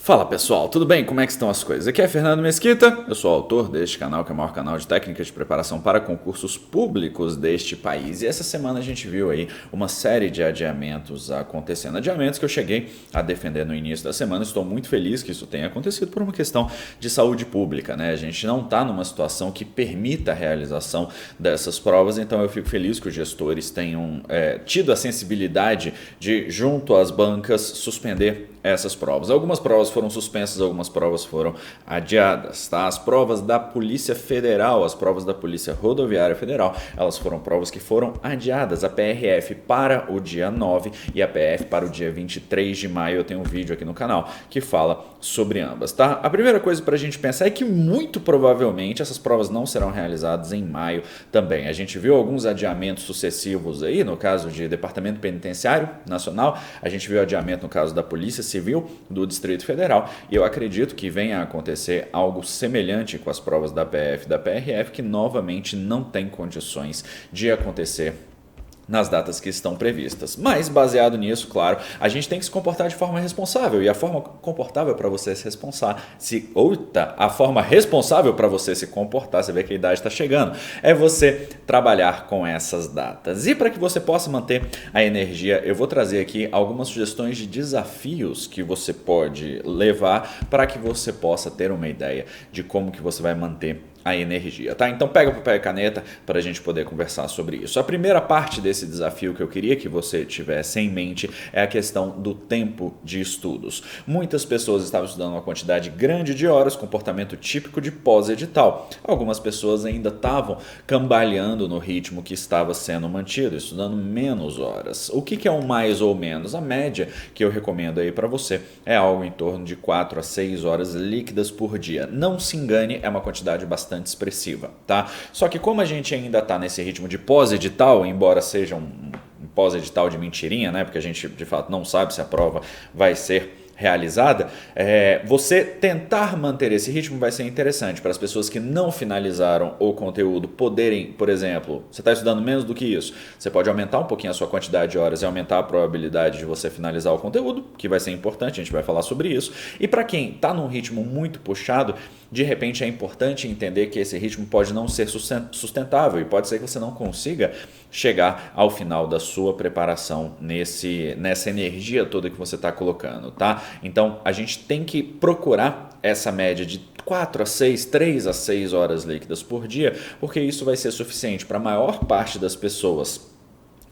Fala pessoal, tudo bem? Como é que estão as coisas? Aqui é Fernando Mesquita, eu sou o autor deste canal, que é o maior canal de técnicas de preparação para concursos públicos deste país. E essa semana a gente viu aí uma série de adiamentos acontecendo. Adiamentos que eu cheguei a defender no início da semana. Estou muito feliz que isso tenha acontecido por uma questão de saúde pública, né? A gente não está numa situação que permita a realização dessas provas, então eu fico feliz que os gestores tenham tido a sensibilidade de, junto às bancas, suspender essas provas. Algumas provas foram suspensas, algumas provas foram adiadas, tá? As provas da Polícia Federal, as provas da Polícia Rodoviária Federal, elas foram provas que foram adiadas. A PRF para o dia 9 e a PF para o dia 23 de maio. Eu tenho um vídeo aqui no canal que fala sobre ambas, tá? A primeira coisa para a gente pensar é que muito provavelmente essas provas não serão realizadas em maio também. A gente viu alguns adiamentos sucessivos aí, no caso de Departamento Penitenciário Nacional, a gente viu adiamento no caso da Polícia Civil do Distrito Federal, e eu acredito que venha a acontecer algo semelhante com as provas da PF e da PRF, que novamente não tem condições de acontecer nas datas que estão previstas. Mas, baseado nisso, claro, a gente tem que se comportar de forma responsável. E a forma comportável para você se a forma responsável para você se comportar, você vê que a idade está chegando, é você trabalhar com essas datas. E para que você possa manter a energia, eu vou trazer aqui algumas sugestões de desafios que você pode levar para que você possa ter uma ideia de como que você vai manter a energia, tá? Então pega papel e caneta para a gente poder conversar sobre isso. A primeira parte desse desafio que eu queria que você tivesse em mente é a questão do tempo de estudos. Muitas pessoas estavam estudando uma quantidade grande de horas, comportamento típico de pós-edital. Algumas pessoas ainda estavam cambaleando no ritmo que estava sendo mantido, estudando menos horas. O que é um mais ou menos? A média que eu recomendo aí para você é algo em torno de 4 a 6 horas líquidas por dia. Não se engane, é uma quantidade bastante expressiva, tá? Só que como a gente ainda está nesse ritmo de pós-edital, embora seja um pós-edital de mentirinha, né? Porque a gente de fato não sabe se a prova vai ser realizada, você tentar manter esse ritmo vai ser interessante para as pessoas que não finalizaram o conteúdo poderem, por exemplo, você está estudando menos do que isso, você pode aumentar um pouquinho a sua quantidade de horas e aumentar a probabilidade de você finalizar o conteúdo, que vai ser importante, a gente vai falar sobre isso. E para quem está num ritmo muito puxado, de repente é importante entender que esse ritmo pode não ser sustentável e pode ser que você não consiga chegar ao final da sua preparação nessa energia toda que você está colocando, tá? Então a gente tem que procurar essa média de 4 a 6, 3 a 6 horas líquidas por dia, porque isso vai ser suficiente para a maior parte das pessoas,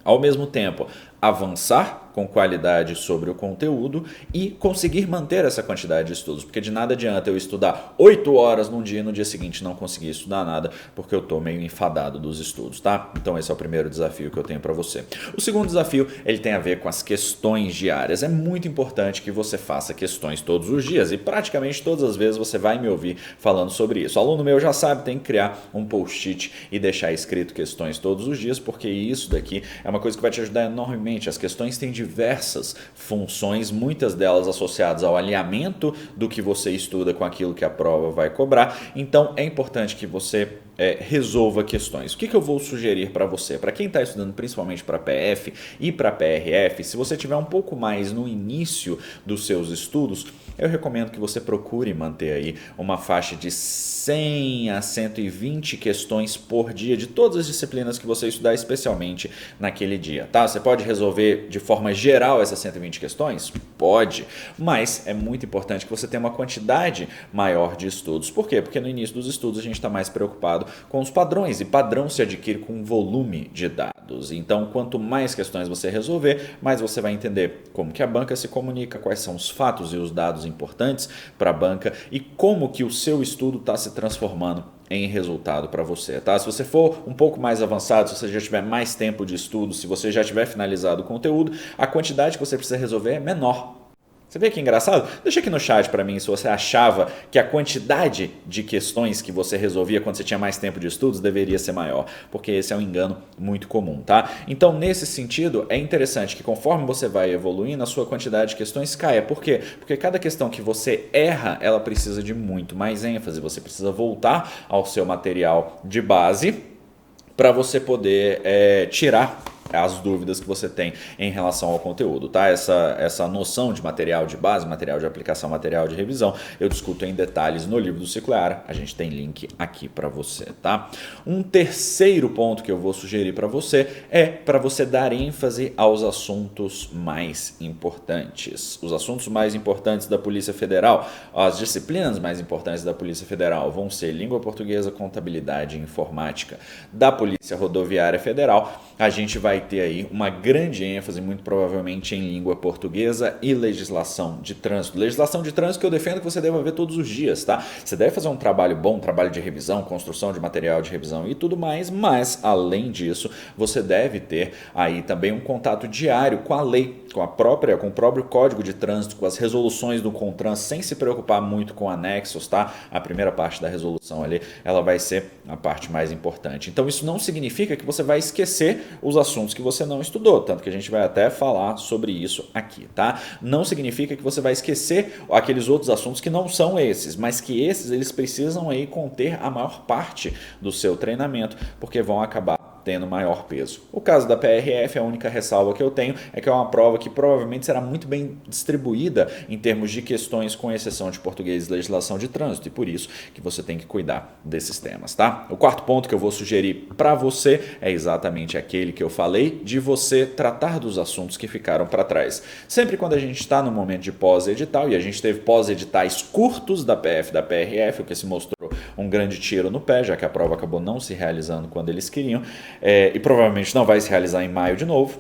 ao mesmo tempo, avançar com qualidade sobre o conteúdo e conseguir manter essa quantidade de estudos, porque de nada adianta eu estudar 8 horas num dia e no dia seguinte não conseguir estudar nada, porque eu estou meio enfadado dos estudos, tá? Então esse é o primeiro desafio que eu tenho para você. O segundo desafio, ele tem a ver com as questões diárias. É muito importante que você faça questões todos os dias e praticamente todas as vezes você vai me ouvir falando sobre isso. O aluno meu já sabe, tem que criar um post-it e deixar escrito questões todos os dias, porque isso daqui é uma coisa que vai te ajudar enormemente. As questões têm diversas funções, muitas delas associadas ao alinhamento do que você estuda com aquilo que a prova vai cobrar. Então é importante que você resolva questões. O que eu vou sugerir para você? Para quem está estudando principalmente para PF e para PRF, se você tiver um pouco mais no início dos seus estudos, eu recomendo que você procure manter aí uma faixa de 100 a 120 questões por dia de todas as disciplinas que você estudar, especialmente naquele dia, tá? Você pode resolver de forma geral essas 120 questões? Pode, mas é muito importante que você tenha uma quantidade maior de estudos. Por quê? Porque no início dos estudos a gente está mais preocupado com os padrões, e padrão se adquire com volume de dados. Então, quanto mais questões você resolver, mais você vai entender como que a banca se comunica, quais são os fatos e os dados importantes para a banca e como que o seu estudo está se transformando em resultado para você, tá? Se você for um pouco mais avançado, se você já tiver mais tempo de estudo, se você já tiver finalizado o conteúdo, a quantidade que você precisa resolver é menor. Você vê que engraçado? Deixa aqui no chat para mim se você achava que a quantidade de questões que você resolvia quando você tinha mais tempo de estudos deveria ser maior, porque esse é um engano muito comum, tá? Então, nesse sentido, é interessante que conforme você vai evoluindo, a sua quantidade de questões caia. Por quê? Porque cada questão que você erra, ela precisa de muito mais ênfase. Você precisa voltar ao seu material de base para você poder tirar as dúvidas que você tem em relação ao conteúdo, tá? Essa noção de material de base, material de aplicação, material de revisão, eu discuto em detalhes no livro do Ciclo EARA, a gente tem link aqui para você, tá? Um terceiro ponto que eu vou sugerir para você é para você dar ênfase aos assuntos mais importantes. Os assuntos mais importantes da Polícia Federal, as disciplinas mais importantes da Polícia Federal vão ser língua portuguesa, contabilidade e informática. Da Polícia Rodoviária Federal, a gente vai ter aí uma grande ênfase, muito provavelmente em língua portuguesa e legislação de trânsito. Legislação de trânsito que eu defendo que você deva ver todos os dias, tá? Você deve fazer um trabalho bom, um trabalho de revisão, construção de material de revisão e tudo mais, mas além disso, você deve ter aí também um contato diário com a lei, com o próprio Código de Trânsito, com as resoluções do CONTRAN, sem se preocupar muito com anexos, tá? A primeira parte da resolução ali, ela vai ser a parte mais importante. Então isso não significa que você vai esquecer os assuntos que você não estudou, tanto que a gente vai até falar sobre isso aqui, tá? Não significa que você vai esquecer aqueles outros assuntos que não são esses, mas que esses eles precisam aí conter a maior parte do seu treinamento, porque vão acabar tendo maior peso. O caso da PRF, a única ressalva que eu tenho é que é uma prova que provavelmente será muito bem distribuída em termos de questões, com exceção de português e legislação de trânsito, e por isso que você tem que cuidar desses temas, tá? O quarto ponto que eu vou sugerir para você é exatamente aquele que eu falei, de você tratar dos assuntos que ficaram para trás. Sempre quando a gente está no momento de pós-edital, e a gente teve pós-editais curtos da PF e da PRF, o que se mostrou um grande tiro no pé, já que a prova acabou não se realizando quando eles queriam, e provavelmente não vai se realizar em maio de novo.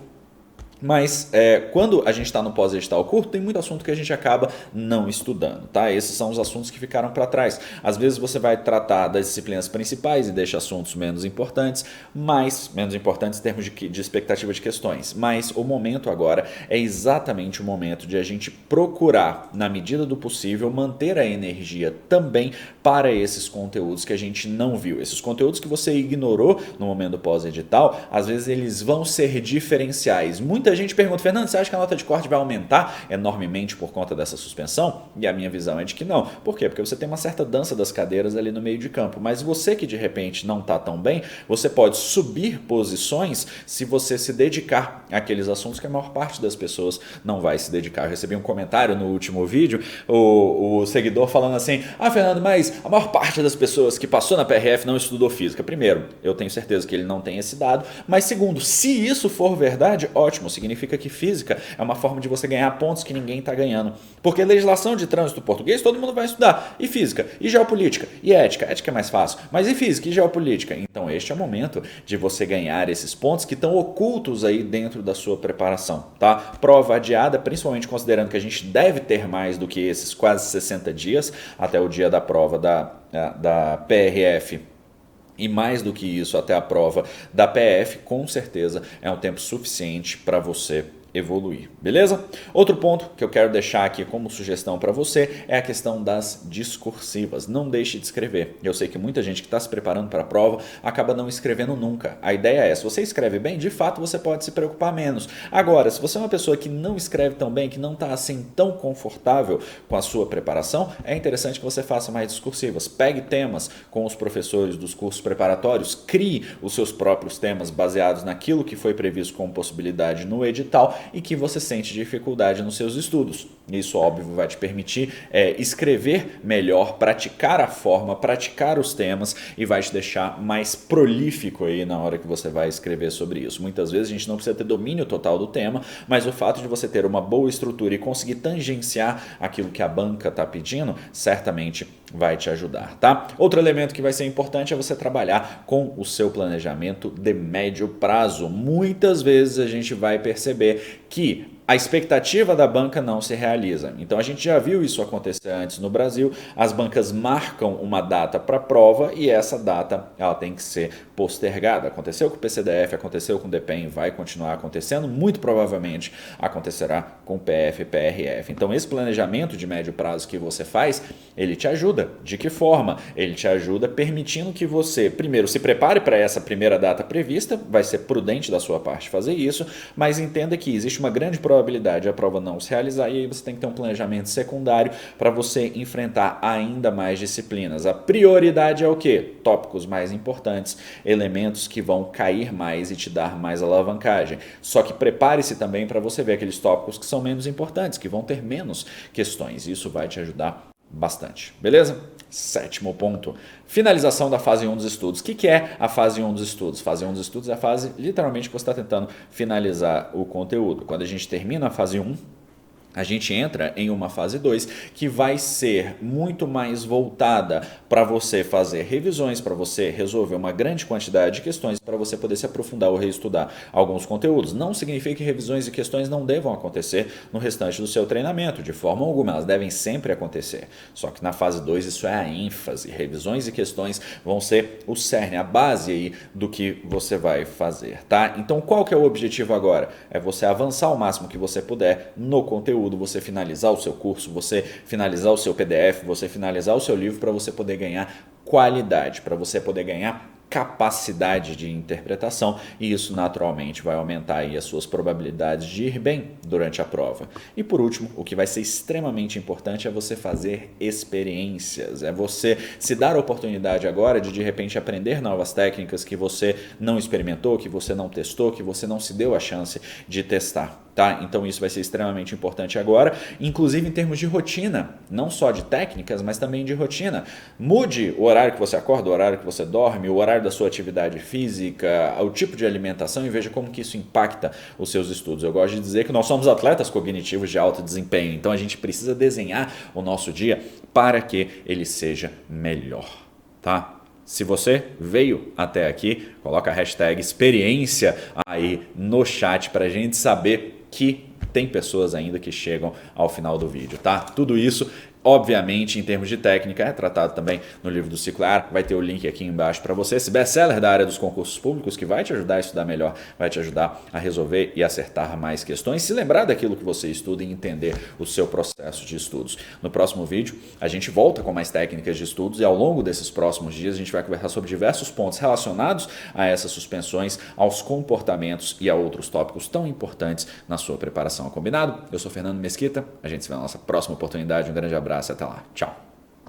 Mas quando a gente está no pós-edital curto, tem muito assunto que a gente acaba não estudando, tá? Esses são os assuntos que ficaram para trás. Às vezes você vai tratar das disciplinas principais e deixa assuntos menos importantes em termos de expectativa de questões. Mas o momento agora é exatamente o momento de a gente procurar, na medida do possível, manter a energia também para esses conteúdos que a gente não viu. Esses conteúdos que você ignorou no momento do pós-edital, às vezes eles vão ser diferenciais. Muita gente pergunta, Fernando, você acha que a nota de corte vai aumentar enormemente por conta dessa suspensão? E a minha visão é de que não. Por quê? Porque você tem uma certa dança das cadeiras ali no meio de campo, mas você que de repente não está tão bem, você pode subir posições se você se dedicar àqueles assuntos que a maior parte das pessoas não vai se dedicar. Eu recebi um comentário no último vídeo, o seguidor falando assim, Fernando, mas a maior parte das pessoas que passou na PRF não estudou física. Primeiro, eu tenho certeza que ele não tem esse dado, mas segundo, se isso for verdade, ótimo, significa que física é uma forma de você ganhar pontos que ninguém está ganhando. Porque legislação de trânsito português todo mundo vai estudar. E física, e geopolítica, e ética. Ética é mais fácil. Mas e física, e geopolítica? Então este é o momento de você ganhar esses pontos que estão ocultos aí dentro da sua preparação, tá? Prova adiada, principalmente considerando que a gente deve ter mais do que esses quase 60 dias até o dia da prova da PRF. E mais do que isso, até a prova da PF, com certeza é um tempo suficiente para você evoluir, beleza? Outro ponto que eu quero deixar aqui como sugestão para você é a questão das discursivas. Não deixe de escrever. Eu sei que muita gente que está se preparando para a prova acaba não escrevendo nunca. A ideia é, se você escreve bem, de fato você pode se preocupar menos. Agora, se você é uma pessoa que não escreve tão bem, que não está assim tão confortável com a sua preparação, é interessante que você faça mais discursivas. Pegue temas com os professores dos cursos preparatórios, crie os seus próprios temas baseados naquilo que foi previsto como possibilidade no edital e que você sente dificuldade nos seus estudos. Isso, óbvio, vai te permitir escrever melhor, praticar a forma, praticar os temas e vai te deixar mais prolífico aí na hora que você vai escrever sobre isso. Muitas vezes a gente não precisa ter domínio total do tema, mas o fato de você ter uma boa estrutura e conseguir tangenciar aquilo que a banca está pedindo, certamente vai te ajudar, tá? Outro elemento que vai ser importante é você trabalhar com o seu planejamento de médio prazo. Muitas vezes a gente vai perceber que a expectativa da banca não se realiza. Então a gente já viu isso acontecer antes no Brasil. As bancas marcam uma data para a prova e essa data ela tem que ser postergada. Aconteceu com o PCDF, aconteceu com o DPEM, vai continuar acontecendo. Muito provavelmente acontecerá com o PF e PRF. Então esse planejamento de médio prazo que você faz, ele te ajuda. De que forma? Ele te ajuda permitindo que você, primeiro, se prepare para essa primeira data prevista. Vai ser prudente da sua parte fazer isso, mas entenda que existe uma grande probabilidade probabilidade de a prova não se realizar, e aí você tem que ter um planejamento secundário para você enfrentar ainda mais disciplinas. A prioridade é o quê? Tópicos mais importantes, elementos que vão cair mais e te dar mais alavancagem. Só que prepare-se também para você ver aqueles tópicos que são menos importantes, que vão ter menos questões. Isso vai te ajudar bastante, beleza? 7º ponto, finalização da fase 1 dos estudos. O que é a fase 1 dos estudos? Fase 1 dos estudos é a fase, literalmente, que você está tentando finalizar o conteúdo. Quando a gente termina a fase 1, a gente entra em uma fase 2 que vai ser muito mais voltada para você fazer revisões, para você resolver uma grande quantidade de questões, para você poder se aprofundar ou reestudar alguns conteúdos. Não significa que revisões e questões não devam acontecer no restante do seu treinamento, de forma alguma, elas devem sempre acontecer. Só que na fase 2 isso é a ênfase, revisões e questões vão ser o cerne, a base aí do que você vai fazer, tá? Então qual que é o objetivo agora? É você avançar o máximo que você puder no conteúdo, você finalizar o seu curso, você finalizar o seu PDF, você finalizar o seu livro para você poder ganhar qualidade, para você poder ganhar capacidade de interpretação, e isso naturalmente vai aumentar aí as suas probabilidades de ir bem durante a prova. E por último, o que vai ser extremamente importante é você fazer experiências, é você se dar a oportunidade agora de repente aprender novas técnicas que você não experimentou, que você não testou, que você não se deu a chance de testar. Tá? Então isso vai ser extremamente importante agora, inclusive em termos de rotina, não só de técnicas, mas também de rotina. Mude o horário que você acorda, o horário que você dorme, o horário da sua atividade física, o tipo de alimentação, e veja como que isso impacta os seus estudos. Eu gosto de dizer que nós somos atletas cognitivos de alto desempenho, então a gente precisa desenhar o nosso dia para que ele seja melhor, tá? Se você veio até aqui, coloca a hashtag experiência aí no chat para a gente saber que tem pessoas ainda que chegam ao final do vídeo, tá? Tudo isso, obviamente, em termos de técnica, é tratado também no livro do Ciclo A. Vai ter o link aqui embaixo para você. Esse best-seller da área dos concursos públicos que vai te ajudar a estudar melhor, vai te ajudar a resolver e acertar mais questões, se lembrar daquilo que você estuda e entender o seu processo de estudos. No próximo vídeo, a gente volta com mais técnicas de estudos e ao longo desses próximos dias a gente vai conversar sobre diversos pontos relacionados a essas suspensões, aos comportamentos e a outros tópicos tão importantes na sua preparação. Combinado? Eu sou Fernando Mesquita, a gente se vê na nossa próxima oportunidade. Um grande abraço e até lá. Tchau.